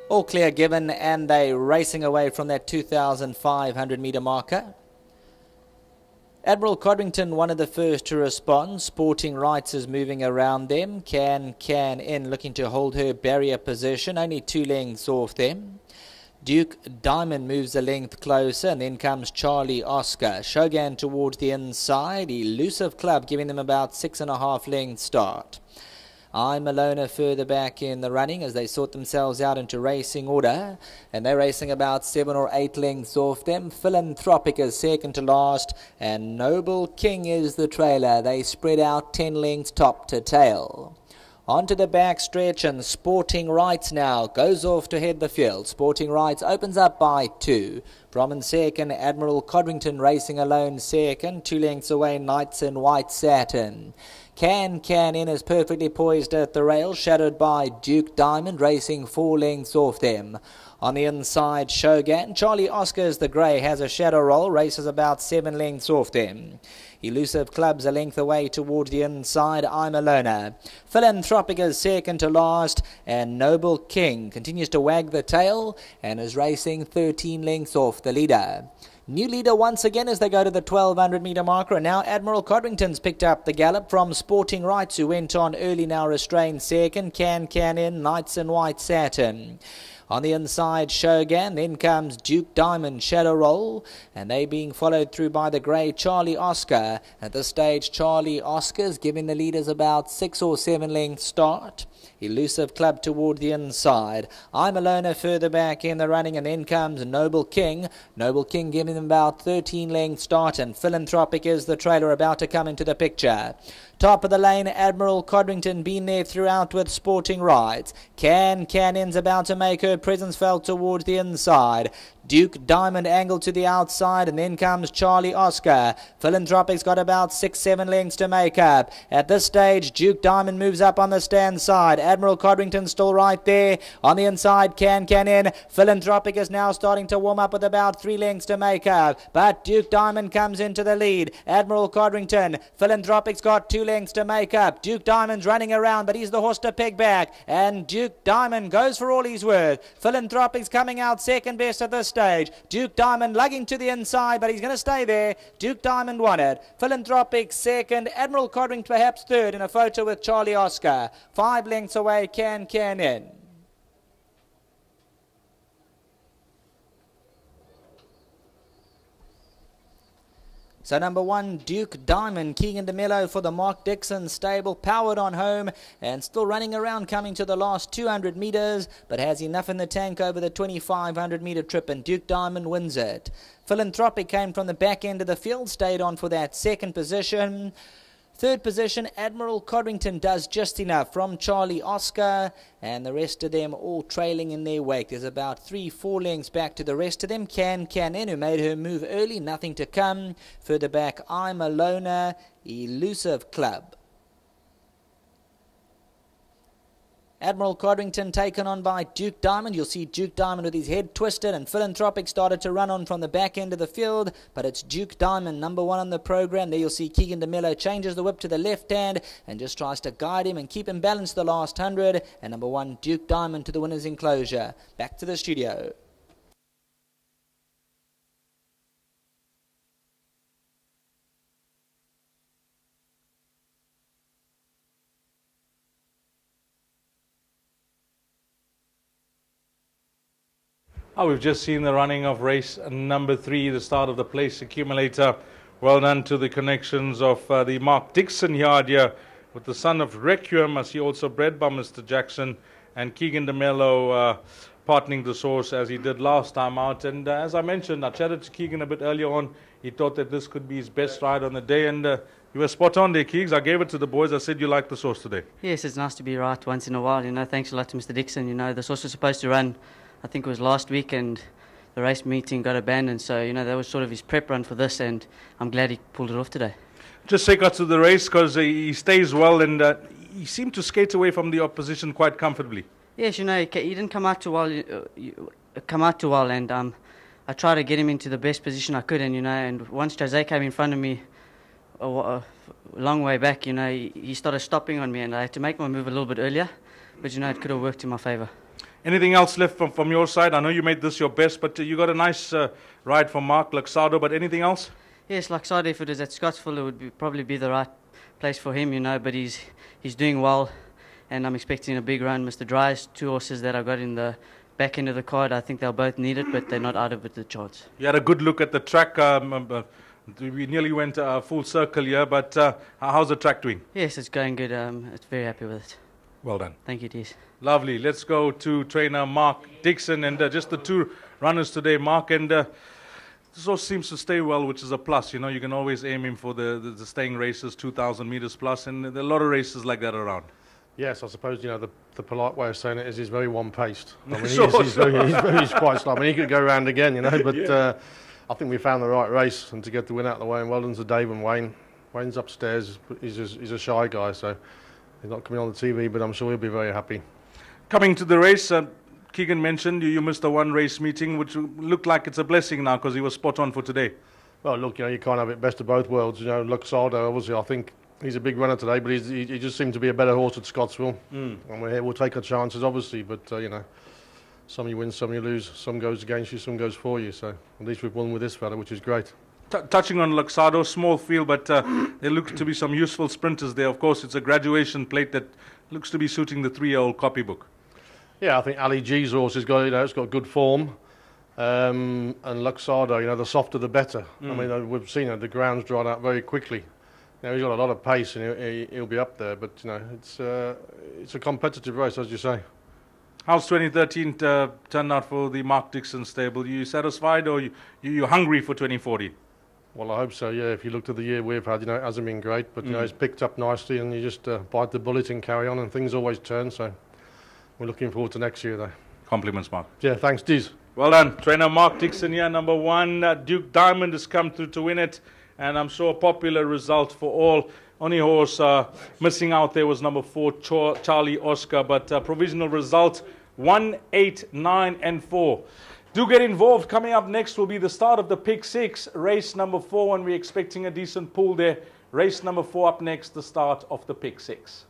All clear given, and they racing away from that 2,500 metre marker. Admiral Codrington, one of the first to respond. Sporting Rights is moving around them. Can in, looking to hold her barrier position, only 2 lengths off them. Duke Diamond moves a length closer, and then comes Charlie Oscar. Shogun towards the inside. Elusive Club giving them about 6.5 lengths start. I'm Alona further back in the running as they sort themselves out into racing order, and they're racing about 7 or 8 lengths off them. Philanthropic is second to last, and Noble King is the trailer. They spread out 10 lengths top to tail. Onto the back stretch, and Sporting Rights now goes off to head the field. Sporting Rights opens up by 2. From in second, Admiral Codrington racing alone second. 2 lengths away, Knights in White Satin. Can in is perfectly poised at the rail, shadowed by Duke Diamond racing 4 lengths off them. On the inside, Shogun. Charlie Oscars, the grey, has a shadow roll, races about 7 lengths off them. Elusive Club's a length away towards the inside, I'm Alona. Philanthropic is second to last, and Noble King continues to wag the tail and is racing 13 lengths off the leader. New leader once again as they go to the 1,200 metre marker, and now Admiral Codrington's picked up the gallop from Sporting Rights, who went on early, now restrained second. Can in, Knights in White Satin. On the inside, Shogun, then comes Duke Diamond, Shadow Roll, and they being followed through by the grey Charlie Oscar. At this stage, Charlie Oscar's giving the leaders about 6 or 7 lengths start. Elusive Club toward the inside. I'm Alona further back in the running, and then comes Noble King. Noble King giving them about 13 lengths start, and Philanthropic is the trailer about to come into the picture. Top of the lane, Admiral Codrington been there throughout with Sporting Rights. In's about to make her presence felt towards the inside. Duke Diamond angled to the outside, and then comes Charlie Oscar. Philanthropic's got about 6-7 lengths to make up. At this stage, Duke Diamond moves up on the stand side. Admiral Codrington still right there. On the inside, Can in. Philanthropic is now starting to warm up with about 3 lengths to make up, but Duke Diamond comes into the lead. Admiral Codrington, Philanthropic's got 2 lengths to make up. Duke Diamond's running around, but he's the horse to peg back, and Duke Diamond goes for all he's worth. Philanthropic's coming out second best at this stage. Duke Diamond lugging to the inside, but he's going to stay there. Duke Diamond won it. Philanthropic second. Admiral Codrington perhaps third in a photo with Charlie Oscar. 5 lengths away, Can in. So number 1, Duke Diamond, Keegan DeMello for the Mark Dixon stable, powered on home and still running around, coming to the last 200 metres, but has enough in the tank over the 2,500 metre trip, and Duke Diamond wins it. Philanthropic came from the back end of the field, stayed on for that second position. Third position, Admiral Codrington does just enough from Charlie Oscar, and the rest of them all trailing in their wake. There's about 3-4 lengths back to the rest of them. Can in, who made her move early, nothing to come. Further back, I'm Alona, Elusive Club. Admiral Codrington taken on by Duke Diamond. You'll see Duke Diamond with his head twisted, and Philanthropic started to run on from the back end of the field, but it's Duke Diamond, number 1 on the program. There you'll see Keegan DeMello changes the whip to the left hand and just tries to guide him and keep him balanced the last 100, and number 1, Duke Diamond to the winner's enclosure. Back to the studio. We've just seen the running of race number 3, the start of the place accumulator. Well done to the connections of the Mark Dixon yard here with the son of Requiem. I see also bred by Mr. Jackson, and Keegan DeMello partnering the source as he did last time out. And as I mentioned, I chatted to Keegan a bit earlier on. He thought that this could be his best ride on the day, and you were spot on there, Keegs. I gave it to the boys. I said you liked the source today. Yes, it's nice to be right once in a while. Thanks a lot to Mr. Dixon. The source was supposed to run, I think it was last week, and the race meeting got abandoned. So, that was sort of his prep run for this, and I'm glad he pulled it off today. Just take us to the race, because he stays well, and he seemed to skate away from the opposition quite comfortably. Yes, he didn't come out too well, and I tried to get him into the best position I could, and once Jose came in front of me a long way back, he started stopping on me, and I had to make my move a little bit earlier, but it could have worked in my favour. Anything else left from your side? I know you made this your best, but you got a nice ride from Mark Luxardo, but anything else? Yes, Luxardo, if it was at Scottsville, it would probably be the right place for him, but he's doing well, and I'm expecting a big run. Mr. Dry's 2 horses that I got in the back end of the card, I think they'll both need it, but they're not out of it the chance. You had a good look at the track. We nearly went full circle here, but how's the track doing? Yes, it's going good. It's very happy with it. Well done. Thank you, Dees. Lovely. Let's go to trainer Mark Dixon and just the 2 runners today, Mark. And this horse seems to stay well, which is a plus. You can always aim him for the staying races, 2,000 meters plus, and there are a lot of races like that around. Yes, I suppose, the polite way of saying it is he's very one-paced. I mean, Sure, he's quite slow. I mean, he could go round again, but yeah. I think we found the right race and to get the win out of the way. And well done to Dave and Wayne. Wayne's upstairs. He's a shy guy, so he's not coming on the TV, but I'm sure he'll be very happy. Coming to the race, Keegan mentioned you missed the 1 race meeting, which looked like it's a blessing now because he was spot on for today. Well, look, you can't have it best of both worlds. Luxardo, obviously, I think he's a big runner today, but he just seemed to be a better horse at Scottsville. And we're here, we'll take our chances, obviously, but, some you win, some you lose, some goes against you, some goes for you. So at least we've won with this fella, which is great. Touching on Luxardo, small field, but there looks to be some useful sprinters there. Of course, it's a graduation plate that looks to be suiting the 3-year-old copybook. Yeah, I think Ali G's horse has got, it's got good form. And Luxardo, the softer the better. I mean, we've seen the ground's dried out very quickly. Now he's got a lot of pace and he'll be up there, but it's a competitive race, as you say. How's 2013 turned out for the Mark Dixon stable? Are you satisfied or you hungry for 2014? Well, I hope so, yeah. If you looked at the year we've had, it hasn't been great, but it's picked up nicely and you just bite the bullet and carry on and things always turn, so we're looking forward to next year though. Compliments, Mark. Yeah, thanks, Diz. Well done. Trainer Mark Dixon here, number 1. Duke Diamond has come through to win it, and I'm sure a popular result for all. Only horse missing out there was number 4, Charlie Oscar, but provisional result 1, 8, 9 and 4. Do get involved. Coming up next will be the start of the Pick 6, race number 4, and we're expecting a decent pool there. Race number 4 up next, the start of the Pick 6.